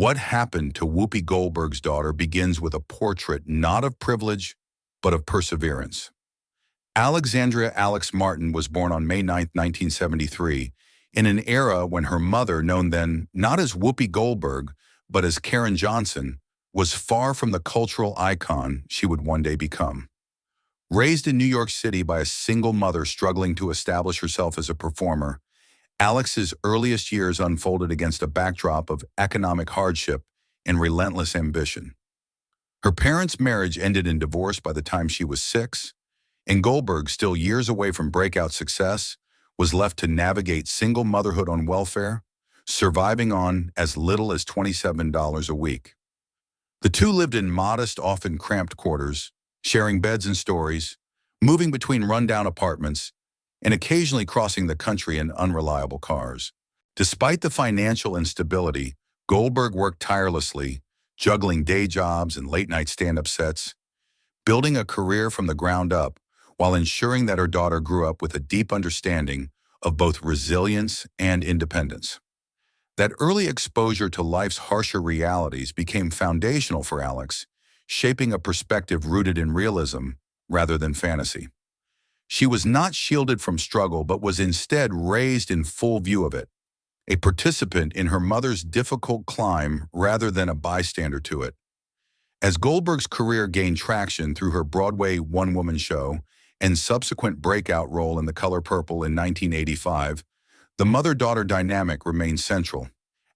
What happened to Whoopi Goldberg's daughter begins with a portrait not of privilege, but of perseverance. Alexandria Alex Martin was born on May 9, 1973, in an era when her mother, known then not as Whoopi Goldberg, but as Karen Johnson, was far from the cultural icon she would one day become. Raised in New York City by a single mother struggling to establish herself as a performer, Alex's earliest years unfolded against a backdrop of economic hardship and relentless ambition. Her parents' marriage ended in divorce by the time she was 6, and Goldberg, still years away from breakout success, was left to navigate single motherhood on welfare, surviving on as little as $27 a week. The two lived in modest, often cramped quarters, sharing beds and stories, moving between rundown apartments, and occasionally crossing the country in unreliable cars. Despite the financial instability, Goldberg worked tirelessly, juggling day jobs and late-night stand-up sets, building a career from the ground up while ensuring that her daughter grew up with a deep understanding of both resilience and independence. That early exposure to life's harsher realities became foundational for Alex, shaping a perspective rooted in realism rather than fantasy. She was not shielded from struggle, but was instead raised in full view of it, a participant in her mother's difficult climb rather than a bystander to it. As Goldberg's career gained traction through her Broadway one-woman show and subsequent breakout role in The Color Purple in 1985, the mother-daughter dynamic remained central.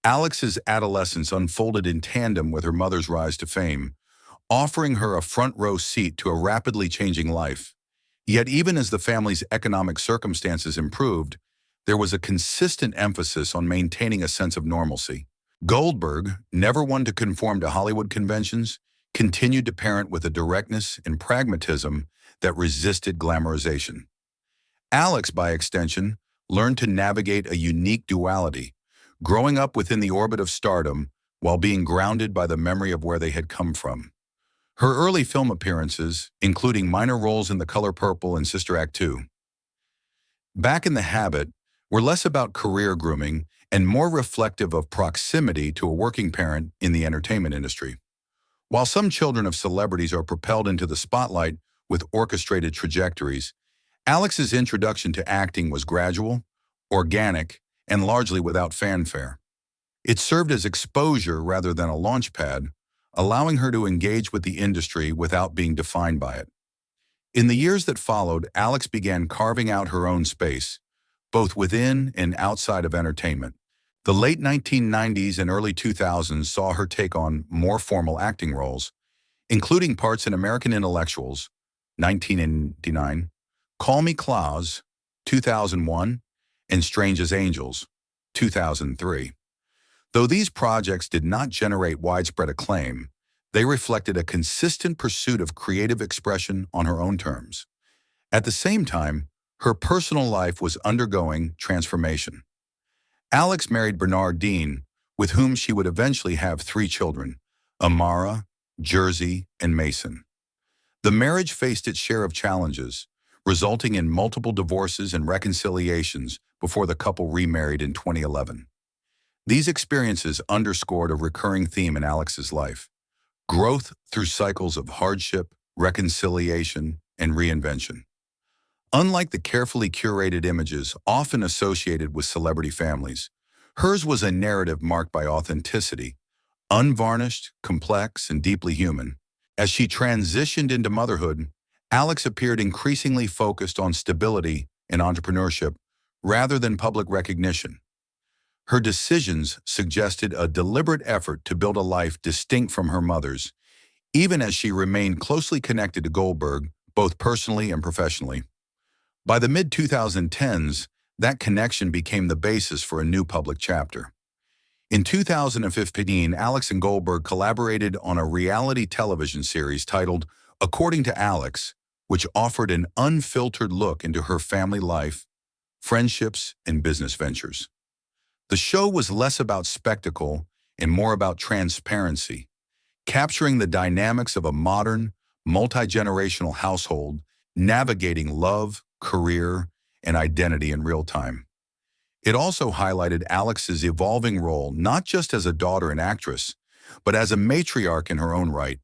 Alex's adolescence unfolded in tandem with her mother's rise to fame, offering her a front-row seat to a rapidly changing life. Yet even as the family's economic circumstances improved, there was a consistent emphasis on maintaining a sense of normalcy. Goldberg, never one to conform to Hollywood conventions, continued to parent with a directness and pragmatism that resisted glamorization. Alex, by extension, learned to navigate a unique duality, growing up within the orbit of stardom while being grounded by the memory of where they had come from. Her early film appearances, including minor roles in The Color Purple and Sister Act 2, Back in the Habit, were less about career grooming and more reflective of proximity to a working parent in the entertainment industry. While some children of celebrities are propelled into the spotlight with orchestrated trajectories, Alex's introduction to acting was gradual, organic, and largely without fanfare. It served as exposure rather than a launchpad, allowing her to engage with the industry without being defined by it. In the years that followed, Alex began carving out her own space, both within and outside of entertainment. The late 1990s and early 2000s saw her take on more formal acting roles, including parts in American Intellectuals, 1989, Call Me Klaus, 2001, and Strange as Angels, 2003. Though these projects did not generate widespread acclaim, they reflected a consistent pursuit of creative expression on her own terms. At the same time, her personal life was undergoing transformation. Alex married Bernard Dean, with whom she would eventually have 3 children, Amara, Jersey, and Mason. The marriage faced its share of challenges, resulting in multiple divorces and reconciliations before the couple remarried in 2011. These experiences underscored a recurring theme in Alex's life: growth through cycles of hardship, reconciliation, and reinvention. Unlike the carefully curated images often associated with celebrity families, hers was a narrative marked by authenticity, unvarnished, complex, and deeply human. As she transitioned into motherhood, Alex appeared increasingly focused on stability and entrepreneurship rather than public recognition. Her decisions suggested a deliberate effort to build a life distinct from her mother's, even as she remained closely connected to Goldberg, both personally and professionally. By the mid-2010s, that connection became the basis for a new public chapter. In 2015, Alex and Goldberg collaborated on a reality television series titled According to Alex, which offered an unfiltered look into her family life, friendships, and business ventures. The show was less about spectacle and more about transparency, capturing the dynamics of a modern, multi-generational household navigating love, career, and identity in real time. It also highlighted Alex's evolving role not just as a daughter and actress, but as a matriarch in her own right,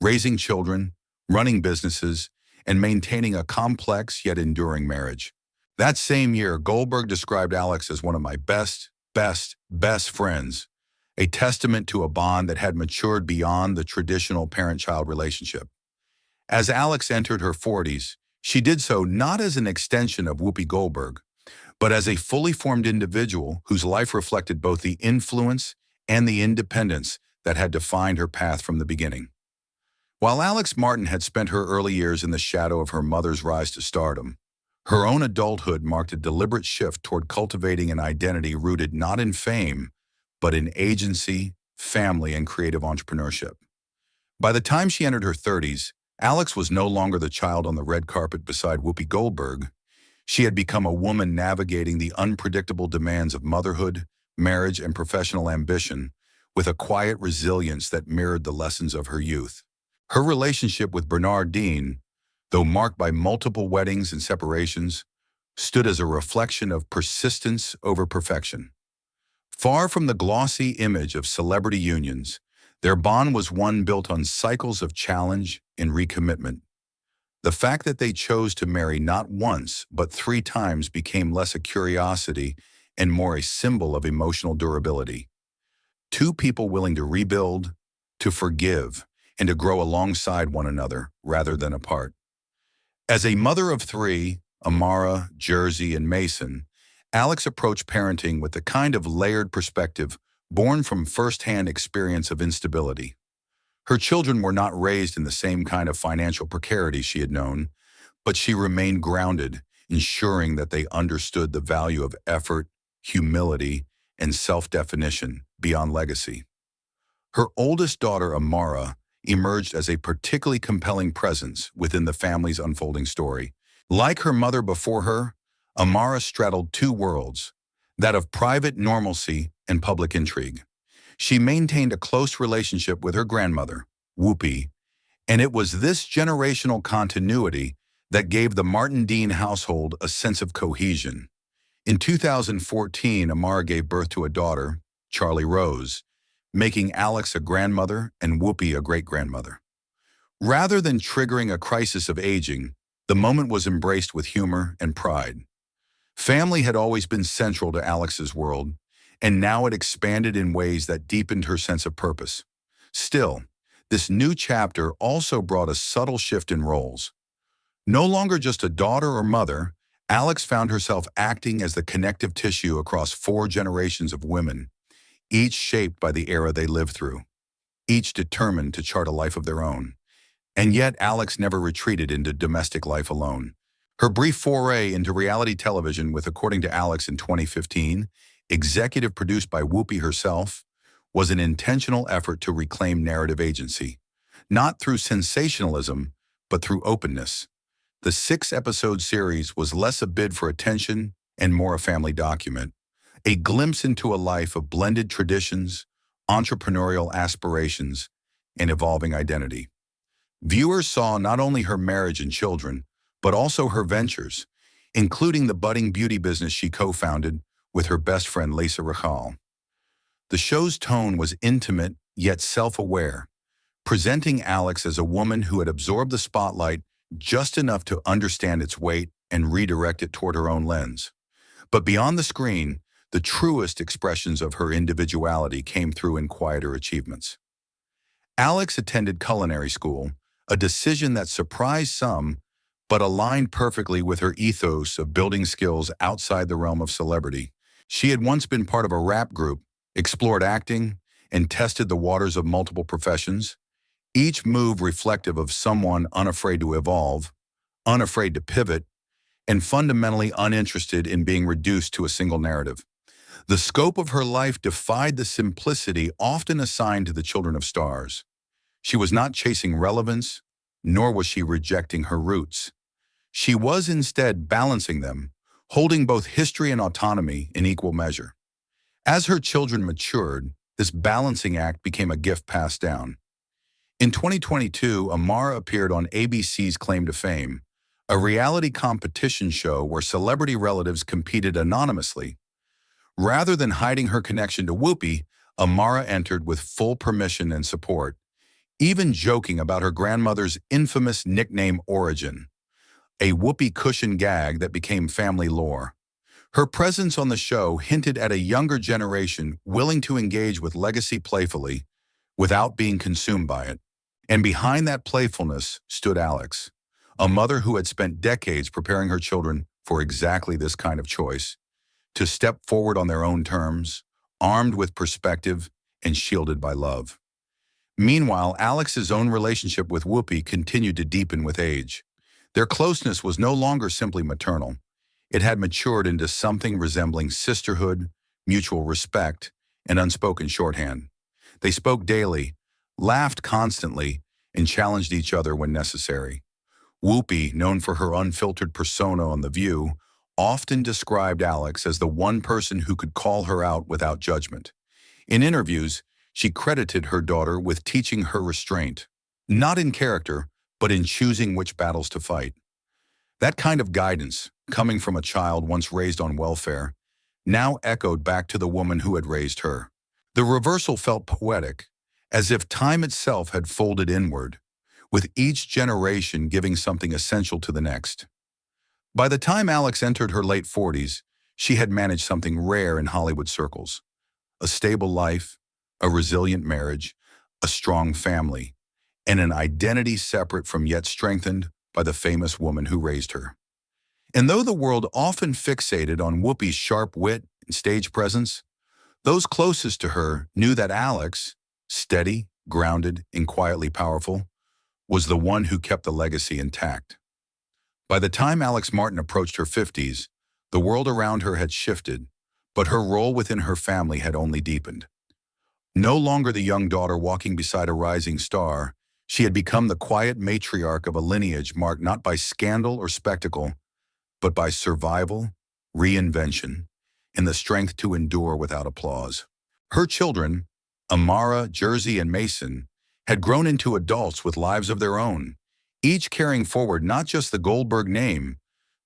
raising children, running businesses, and maintaining a complex yet enduring marriage. That same year, Goldberg described Alex as one of my best friends, a testament to a bond that had matured beyond the traditional parent-child relationship. As Alex entered her 40s, she did so not as an extension of Whoopi Goldberg, but as a fully formed individual whose life reflected both the influence and the independence that had defined her path from the beginning. While Alex Martin had spent her early years in the shadow of her mother's rise to stardom, her own adulthood marked a deliberate shift toward cultivating an identity rooted not in fame, but in agency, family, and creative entrepreneurship. By the time she entered her 30s, Alex was no longer the child on the red carpet beside Whoopi Goldberg. She had become a woman navigating the unpredictable demands of motherhood, marriage, and professional ambition with a quiet resilience that mirrored the lessons of her youth. Her relationship with Bernard Dean, though marked by multiple weddings and separations, stood as a reflection of persistence over perfection. Far from the glossy image of celebrity unions, their bond was one built on cycles of challenge and recommitment. The fact that they chose to marry not once, but 3 times became less a curiosity and more a symbol of emotional durability. Two people willing to rebuild, to forgive, and to grow alongside one another rather than apart. As a mother of 3, Amara, Jersey, and Mason, Alex approached parenting with the kind of layered perspective born from firsthand experience of instability. Her children were not raised in the same kind of financial precarity she had known, but she remained grounded, ensuring that they understood the value of effort, humility, and self-definition beyond legacy. Her oldest daughter, Amara, emerged as a particularly compelling presence within the family's unfolding story. Like her mother before her, Amara straddled 2 worlds, that of private normalcy and public intrigue. She maintained a close relationship with her grandmother, Whoopi, and it was this generational continuity that gave the Martin Dean household a sense of cohesion. In 2014, Amara gave birth to a daughter, Charlie Rose, making Alex a grandmother and Whoopi a great-grandmother. Rather than triggering a crisis of aging, the moment was embraced with humor and pride. Family had always been central to Alex's world, and now it expanded in ways that deepened her sense of purpose. Still, this new chapter also brought a subtle shift in roles. No longer just a daughter or mother, Alex found herself acting as the connective tissue across 4 generations of women, each shaped by the era they lived through, each determined to chart a life of their own. And yet Alex never retreated into domestic life alone. Her brief foray into reality television with According to Alex in 2015, executive produced by Whoopi herself, was an intentional effort to reclaim narrative agency, not through sensationalism, but through openness. The 6-episode series was less a bid for attention and more a family document, a glimpse into a life of blended traditions, entrepreneurial aspirations, and evolving identity. Viewers saw not only her marriage and children, but also her ventures, including the budding beauty business she co-founded with her best friend Lisa Rachal. The show's tone was intimate yet self-aware, presenting Alex as a woman who had absorbed the spotlight just enough to understand its weight and redirect it toward her own lens. But beyond the screen, the truest expressions of her individuality came through in quieter achievements. Alex attended culinary school, a decision that surprised some, but aligned perfectly with her ethos of building skills outside the realm of celebrity. She had once been part of a rap group, explored acting, and tested the waters of multiple professions, each move reflective of someone unafraid to evolve, unafraid to pivot, and fundamentally uninterested in being reduced to a single narrative. The scope of her life defied the simplicity often assigned to the children of stars. She was not chasing relevance, nor was she rejecting her roots. She was instead balancing them, holding both history and autonomy in equal measure. As her children matured, this balancing act became a gift passed down. In 2022, Amara appeared on ABC's Claim to Fame, a reality competition show where celebrity relatives competed anonymously. Rather than hiding her connection to Whoopi, Amara entered with full permission and support, even joking about her grandmother's infamous nickname origin, a whoopee cushion gag that became family lore. Her presence on the show hinted at a younger generation willing to engage with Legacy playfully without being consumed by it. And behind that playfulness stood Alex, a mother who had spent decades preparing her children for exactly this kind of choice, to step forward on their own terms, armed with perspective and shielded by love. Meanwhile, Alex's own relationship with Whoopi continued to deepen with age. Their closeness was no longer simply maternal. It had matured into something resembling sisterhood, mutual respect, and unspoken shorthand. They spoke daily, laughed constantly, and challenged each other when necessary. Whoopi, known for her unfiltered persona on The View, often described Alex as the one person who could call her out without judgment. In interviews, she credited her daughter with teaching her restraint, not in character, but in choosing which battles to fight. That kind of guidance, coming from a child once raised on welfare, now echoed back to the woman who had raised her. The reversal felt poetic, as if time itself had folded inward, with each generation giving something essential to the next. By the time Alex entered her late 40s, she had managed something rare in Hollywood circles: a stable life, a resilient marriage, a strong family, and an identity separate from yet strengthened by the famous woman who raised her. And though the world often fixated on Whoopi's sharp wit and stage presence, those closest to her knew that Alex, steady, grounded, and quietly powerful, was the one who kept the legacy intact. By the time Alex Martin approached her 50s, the world around her had shifted, but her role within her family had only deepened. No longer the young daughter walking beside a rising star, she had become the quiet matriarch of a lineage marked not by scandal or spectacle, but by survival, reinvention, and the strength to endure without applause. Her children, Amara, Jersey, and Mason, had grown into adults with lives of their own, each carrying forward not just the Goldberg name,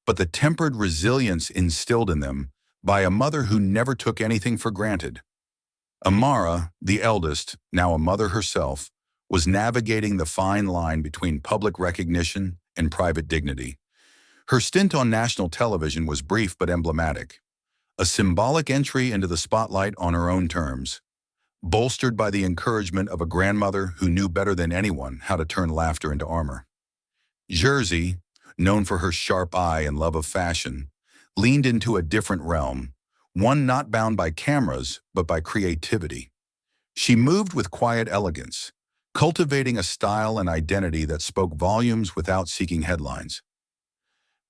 but the tempered resilience instilled in them by a mother who never took anything for granted. Amara, the eldest, now a mother herself, was navigating the fine line between public recognition and private dignity. Her stint on national television was brief but emblematic, a symbolic entry into the spotlight on her own terms, bolstered by the encouragement of a grandmother who knew better than anyone how to turn laughter into armor. Jersey, known for her sharp eye and love of fashion, leaned into a different realm, one not bound by cameras but by creativity. She moved with quiet elegance, cultivating a style and identity that spoke volumes without seeking headlines.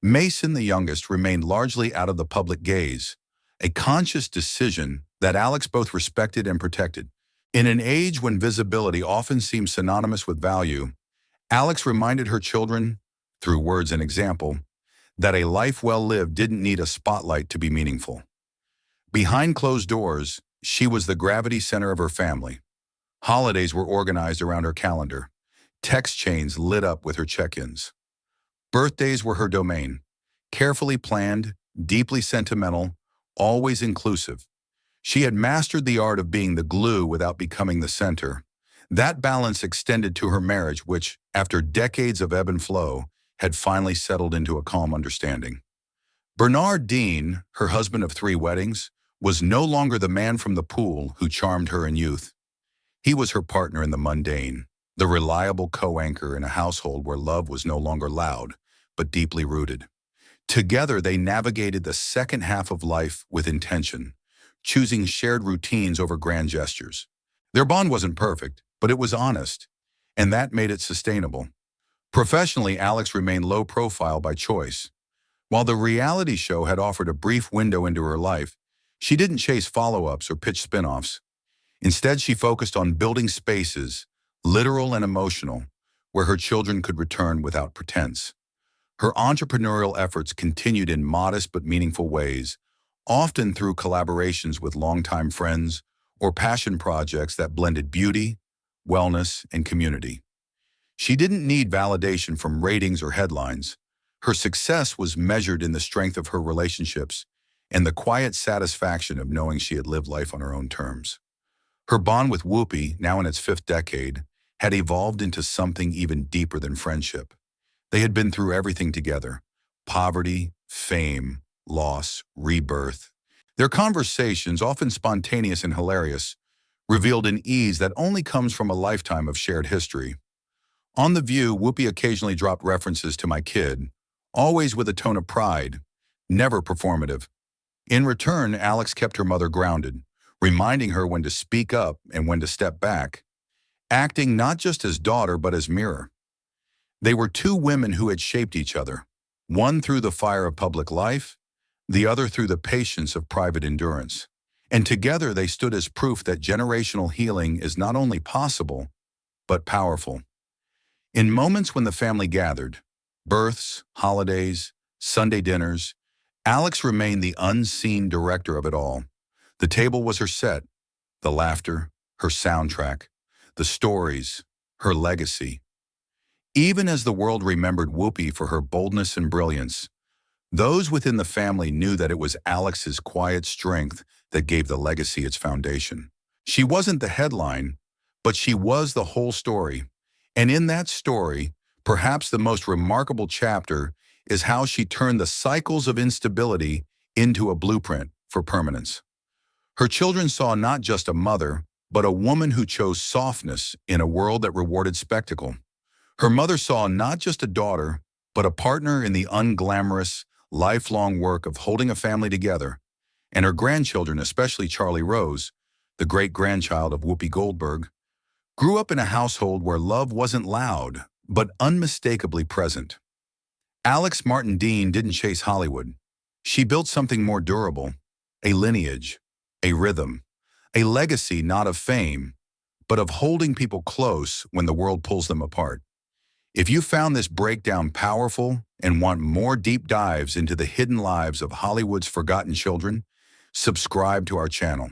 Mason, the youngest, remained largely out of the public gaze, a conscious decision that Alex both respected and protected. In an age when visibility often seems synonymous with value, Alex reminded her children, through words and example, that a life well lived didn't need a spotlight to be meaningful. Behind closed doors, she was the gravity center of her family. Holidays were organized around her calendar. Text chains lit up with her check-ins. Birthdays were her domain, carefully planned, deeply sentimental, always inclusive. She had mastered the art of being the glue without becoming the center. That balance extended to her marriage, which, after decades of ebb and flow, had finally settled into a calm understanding. Bernard Dean, her husband of 3 weddings, was no longer the man from the pool who charmed her in youth. He was her partner in the mundane, the reliable co-anchor in a household where love was no longer loud, but deeply rooted. Together, they navigated the second half of life with intention, choosing shared routines over grand gestures. Their bond wasn't perfect, but it was honest, and that made it sustainable. Professionally, Alex remained low profile by choice. While the reality show had offered a brief window into her life, she didn't chase follow-ups or pitch spin-offs. Instead, she focused on building spaces, literal and emotional, where her children could return without pretense. Her entrepreneurial efforts continued in modest but meaningful ways, often through collaborations with longtime friends or passion projects that blended beauty, wellness, and community. She didn't need validation from ratings or headlines. Her success was measured in the strength of her relationships and the quiet satisfaction of knowing she had lived life on her own terms. Her bond with Whoopi, now in its fifth decade, had evolved into something even deeper than friendship. They had been through everything together: poverty, fame, loss, rebirth. Their conversations, often spontaneous and hilarious, revealed an ease that only comes from a lifetime of shared history. On The View, Whoopi occasionally dropped references to my kid, always with a tone of pride, never performative. In return, Alex kept her mother grounded, reminding her when to speak up and when to step back, acting not just as daughter but as mirror. They were two women who had shaped each other, one through the fire of public life, the other through the patience of private endurance. And together they stood as proof that generational healing is not only possible, but powerful. In moments when the family gathered, births, holidays, Sunday dinners, Alex remained the unseen director of it all. The table was her set, the laughter, her soundtrack, the stories, her legacy. Even as the world remembered Whoopi for her boldness and brilliance, those within the family knew that it was Alex's quiet strength that gave the legacy its foundation. She wasn't the headline, but she was the whole story. And in that story, perhaps the most remarkable chapter is how she turned the cycles of instability into a blueprint for permanence. Her children saw not just a mother, but a woman who chose softness in a world that rewarded spectacle. Her mother saw not just a daughter, but a partner in the unglamorous, lifelong work of holding a family together. And her grandchildren, especially Charlie Rose, the great-grandchild of Whoopi Goldberg, grew up in a household where love wasn't loud, but unmistakably present. Alex Martin Dean didn't chase Hollywood. She built something more durable, a lineage, a rhythm, a legacy not of fame, but of holding people close when the world pulls them apart. If you found this breakdown powerful and want more deep dives into the hidden lives of Hollywood's forgotten children, subscribe to our channel.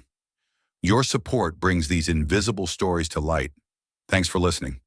Your support brings these invisible stories to light. Thanks for listening.